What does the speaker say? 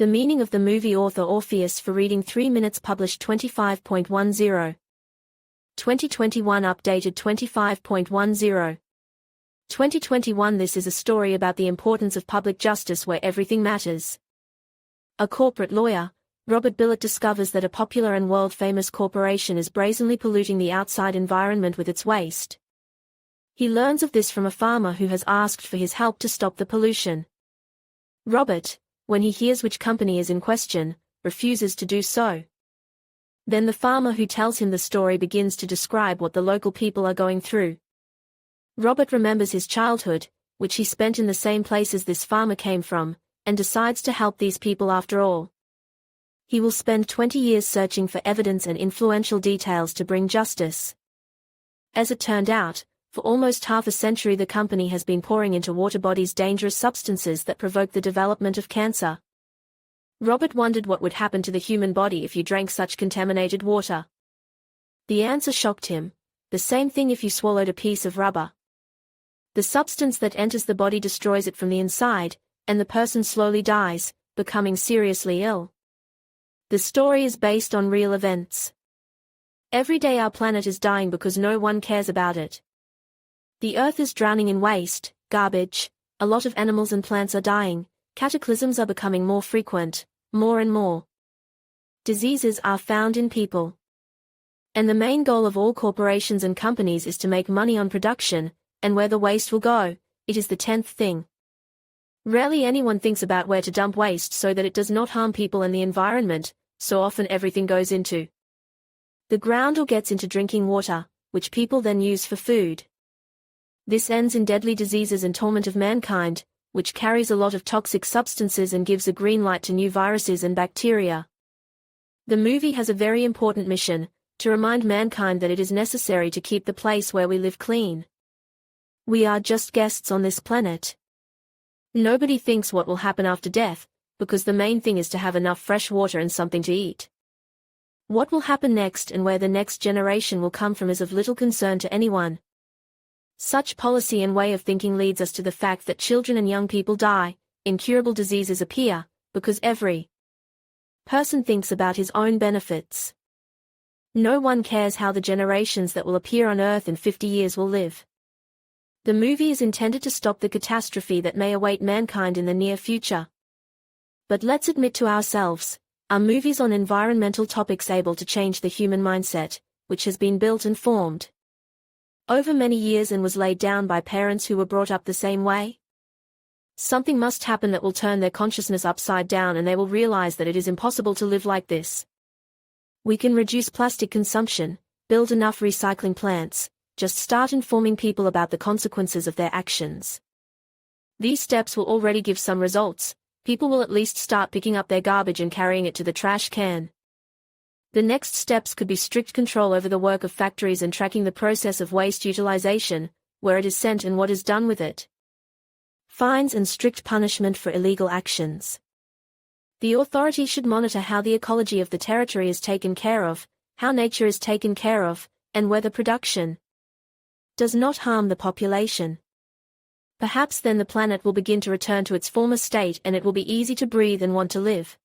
The meaning of the movie. Author Orpheus for reading 3 minutes. Published 25.10. 2021 updated 25.10. 2021. This is a story about the importance of public justice where everything matters. A corporate lawyer, Robert Billet, discovers that a popular and world-famous corporation is brazenly polluting the outside environment with its waste. He learns of this from a farmer who has asked for his help to stop the pollution. Robert, when he hears which company is in question, refuses to do so. Then the farmer who tells him the story begins to describe what the local people are going through. Robert remembers his childhood, which he spent in the same place as this farmer came from, and decides to help these people after all. He will spend 20 years searching for evidence and influential details to bring justice. As it turned out, for almost half a century the company has been pouring into water bodies dangerous substances that provoke the development of cancer. Robert wondered what would happen to the human body if you drank such contaminated water. The answer shocked him: the same thing if you swallowed a piece of rubber. The substance that enters the body destroys it from the inside, and the person slowly dies, becoming seriously ill. The story is based on real events. Every day our planet is dying because no one cares about it. The earth is drowning in waste, garbage, a lot of animals and plants are dying, cataclysms are becoming more frequent, more and more. Diseases are found in people. And the main goal of all corporations and companies is to make money on production, and where the waste will go, it is the 10th thing. Rarely anyone thinks about where to dump waste so that it does not harm people and the environment, so often everything goes into the ground or gets into drinking water, which people then use for food. This ends in deadly diseases and torment of mankind, which carries a lot of toxic substances and gives a green light to new viruses and bacteria. The movie has a very important mission, to remind mankind that it is necessary to keep the place where we live clean. We are just guests on this planet. Nobody thinks what will happen after death, because the main thing is to have enough fresh water and something to eat. What will happen next and where the next generation will come from is of little concern to anyone. Such policy and way of thinking leads us to the fact that children and young people die, incurable diseases appear, because every person thinks about his own benefits. No one cares how the generations that will appear on Earth in 50 years will live. The movie is intended to stop the catastrophe that may await mankind in the near future. But let's admit to ourselves, are movies on environmental topics able to change the human mindset, which has been built and formed over many years and was laid down by parents who were brought up the same way? Something must happen that will turn their consciousness upside down and they will realize that it is impossible to live like this. We can reduce plastic consumption, build enough recycling plants, just start informing people about the consequences of their actions. These steps will already give some results. People will at least start picking up their garbage and carrying it to the trash can. The next steps could be strict control over the work of factories and tracking the process of waste utilization, where it is sent and what is done with it. Fines and strict punishment for illegal actions. The authorities should monitor how the ecology of the territory is taken care of, how nature is taken care of, and whether production does not harm the population. Perhaps then the planet will begin to return to its former state and it will be easy to breathe and want to live.